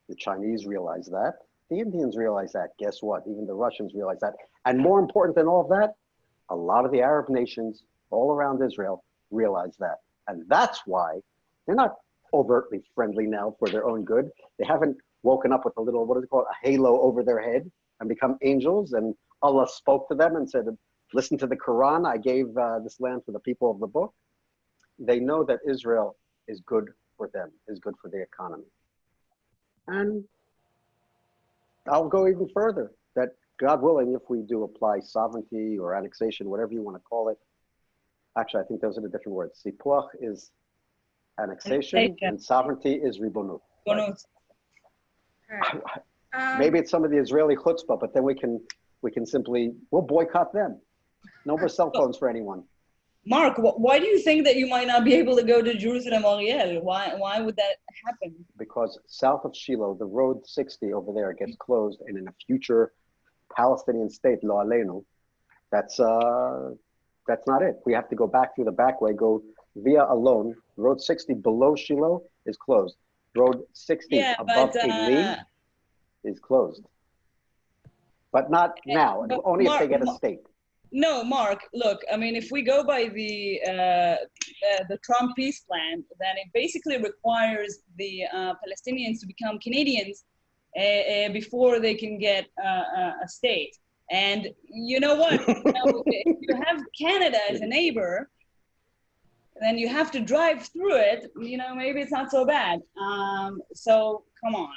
The Chinese realize that. The Indians realize that. Guess what? Even the Russians realize that. And more important than all of that, a lot of the Arab nations all around Israel realize that. And that's why they're not overtly friendly now for their own good. They haven't woken up with a little, what is it called, a halo over their head and become angels. And Allah spoke to them and said, listen to the Quran. I gave this land for the people of the book. They know that Israel is good for them, is good for the economy. And I'll go even further, that God willing, if we do apply sovereignty or annexation, whatever you want to call it, actually, I think those are the different words. Sipuach is annexation, and sovereignty is ribonut. Right? Okay. Maybe it's some of the Israeli chutzpah, but then we can we'll boycott them. No more cell phones for anyone. Marc, why do you think that you might not be able to go to Jerusalem, Ariel? Why would that happen? Because south of Shiloh, the road 60 over there gets closed, and in a future Palestinian state, Lo Aleinu, that's not it. We have to go back through the back way, go via Alon. Road 60 below Shiloh is closed. Road 60 above Eli is closed. But not now, only if they get a state. No, Marc, look, I mean, if we go by the Trump peace plan, then it basically requires the Palestinians to become Canadians before they can get a state. And you know what? If you have Canada as a neighbor, then you have to drive through it. Maybe it's not so bad. So come on.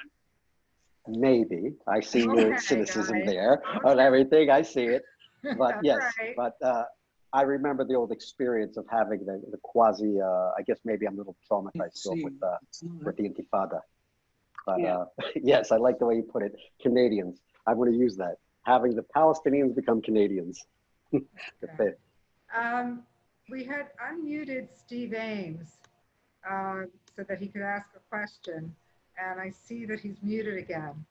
Maybe. I see your cynicism there on everything. I see it. But That's yes, right. but I remember the old experience of having the quasi, I guess maybe I'm a little traumatized still with the Intifada. But yes, I like the way you put it. Canadians. I'm going to use that. Having the Palestinians become Canadians. Okay. We had unmuted Steve Ames so that he could ask a question. And I see that he's muted again.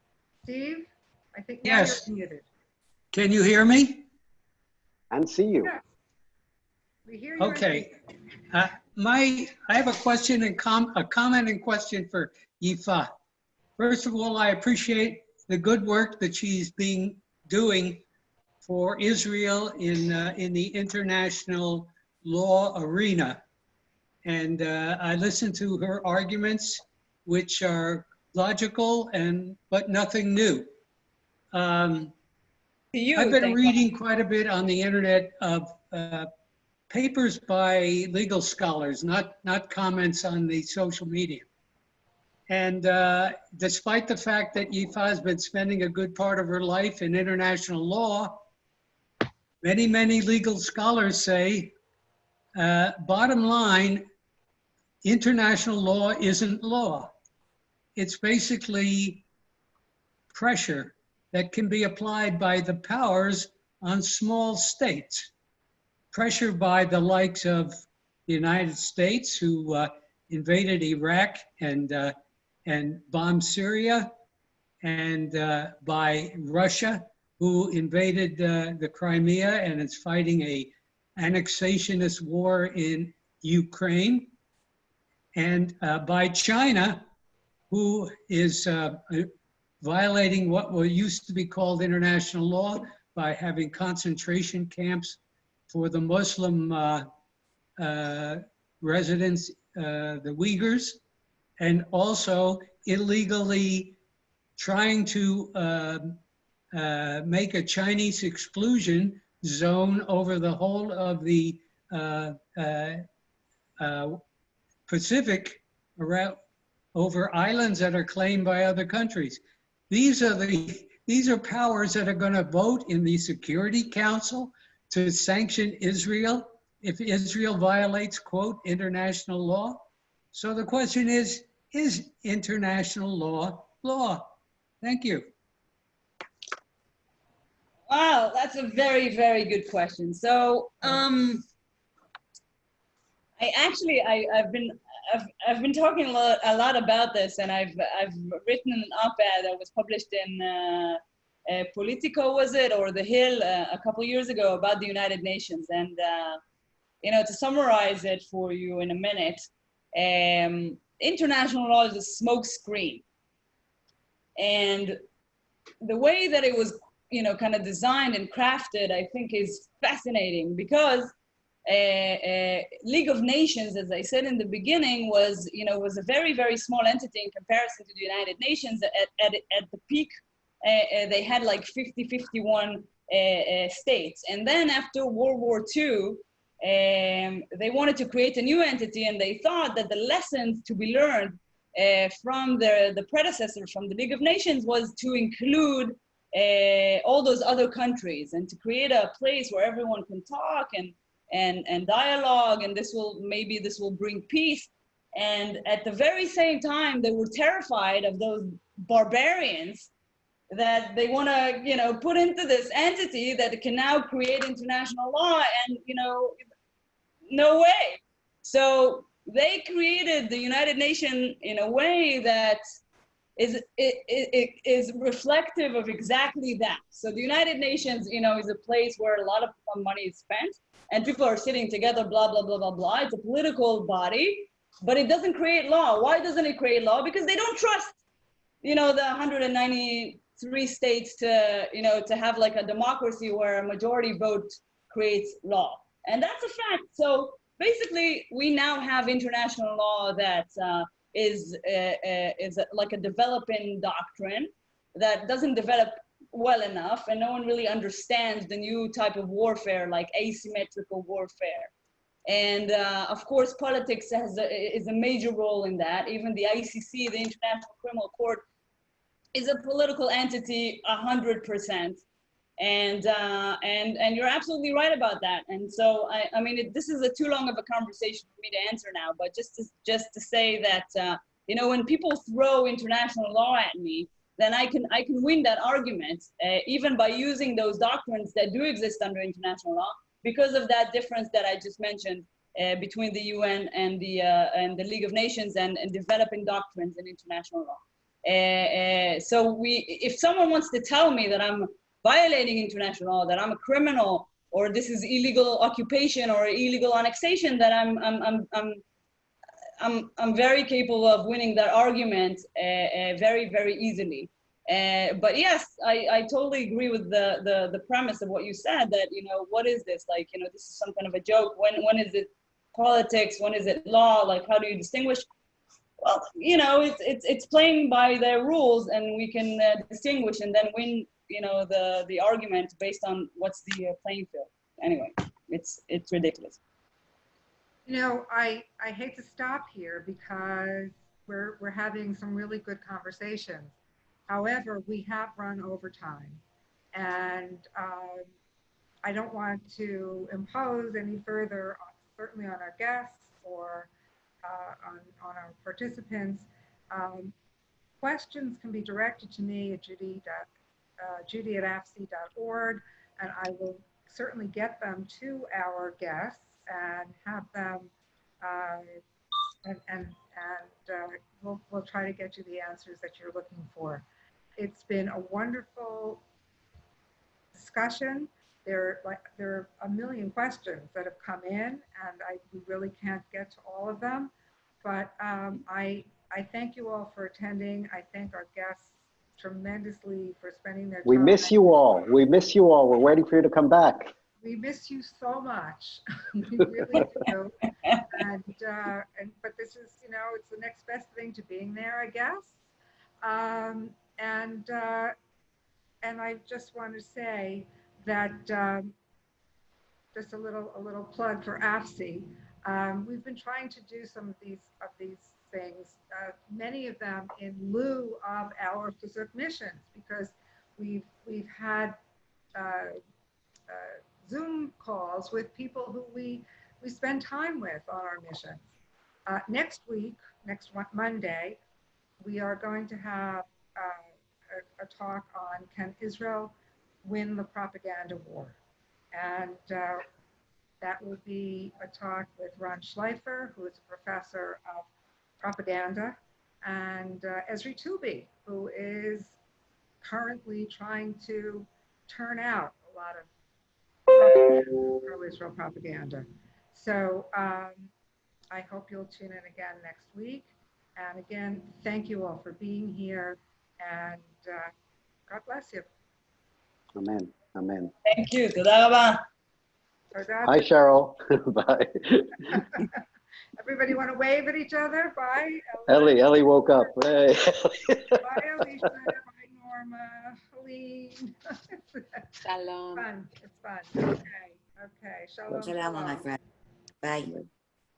Steve, I think now you're muted. Can you hear me? And see you. Yes. We hear you. Okay. I have a question and a comment and question for Yifa. First of all, I appreciate the good work that she's doing for Israel in the international law arena. And I listened to her arguments, which are logical but nothing new. I've been reading quite a bit on the internet of papers by legal scholars, not comments on the social media. And despite the fact that Yifa has been spending a good part of her life in international law, many legal scholars say, bottom line, international law isn't law. It's basically pressure that can be applied by the powers on small states. Pressure by the likes of the United States, who invaded Iraq and bombed Syria, and by Russia, who invaded the Crimea and is fighting a annexationist war in Ukraine, and by China, who is violating what used to be called international law by having concentration camps for the Muslim residents, the Uyghurs, and also illegally trying to make a Chinese exclusion zone over the whole of the Pacific, around over islands that are claimed by other countries. These are powers that are going to vote in the Security Council to sanction Israel if Israel violates, quote, international law. So the question is international law law? Thank you. Wow, that's a very good question. So I've been talking a lot about this, and I've written an op-ed that was published in Politico, was it, or The Hill, a couple years ago, about the United Nations. And to summarize it for you in a minute, international law is a smoke screen, and the way that it was kind of designed and crafted, I think, is fascinating, because League of Nations, as I said in the beginning, was a very small entity in comparison to the United Nations. At the peak, they had like 51 states, and then after World War II, they wanted to create a new entity, and they thought that the lessons to be learned from the predecessor, from the League of Nations, was to include all those other countries and to create a place where everyone can talk and dialogue, and this will bring peace. And at the very same time, they were terrified of those barbarians that they want to put into this entity that can now create international law, and no way. So they created the United Nations in a way that is reflective of exactly that. So the United Nations, is a place where a lot of money is spent and people are sitting together, blah, blah, blah, blah, blah. It's a political body, but it doesn't create law. Why doesn't it create law? Because they don't trust, the 193 states to have like a democracy where a majority vote creates law. And that's a fact. So basically, we now have international law that is like a developing doctrine that doesn't develop well enough, and no one really understands the new type of warfare, like asymmetrical warfare. And of course, politics is a major role in that. Even the ICC, the International Criminal Court, is a political entity 100%. And you're absolutely right about that. And so I mean, this is too long of a conversation for me to answer now. But just to say that when people throw international law at me, then I can win that argument even by using those doctrines that do exist under international law, because of that difference that I just mentioned between the UN and the League of Nations and developing doctrines in international law. So if someone wants to tell me that I'm violating international law, that I'm a criminal or this is illegal occupation or illegal annexation, then I'm very capable of winning that argument very, very easily. But yes, I totally agree with the premise of what you said, that, what is this? Like, this is some kind of a joke. When is it politics? When is it law? Like, how do you distinguish? Well, it's playing by their rules, and we can distinguish and then win, the argument based on what's the playing field. Anyway, it's ridiculous. I hate to stop here because we're having some really good conversations. However, we have run over time, and I don't want to impose any further, certainly on our guests or on our participants. Questions can be directed to me at judy@afc.org, and I will certainly get them to our guests and have them, we'll try to get you the answers that you're looking for. It's been a wonderful discussion. There are a million questions that have come in, and we really can't get to all of them. But I thank you all for attending. I thank our guests tremendously for spending their time. We miss you all. We miss you all. We're waiting for you to come back. We miss you so much. We really do. But this is, it's the next best thing to being there, I guess. And I just want to say that just a little plug for AFC. We've been trying to do some of these things, many of them in lieu of our submissions, because we've had Zoom calls with people who we spend time with on our missions. Next Monday, we are going to have a talk on, can Israel win the propaganda war? And that will be a talk with Ron Schleifer, who is a professor of propaganda, and Esri Tubi, who is currently trying to turn out a lot of pro-Israel propaganda. So I hope you'll tune in again next week. And again, thank you all for being here, and God bless you. Amen. Amen. Thank you. Toda raba. Hi, Cheryl. Bye. Everybody want to wave at each other? Bye. Ellie woke up. Hey. Bye, Alicia. Bye, Norma. Helene. Shalom. It's fun. Okay. Shalom. Shalom, my friend. Bye.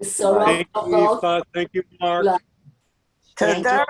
Thank you, Yifa. Thank you, Marc. Thank you.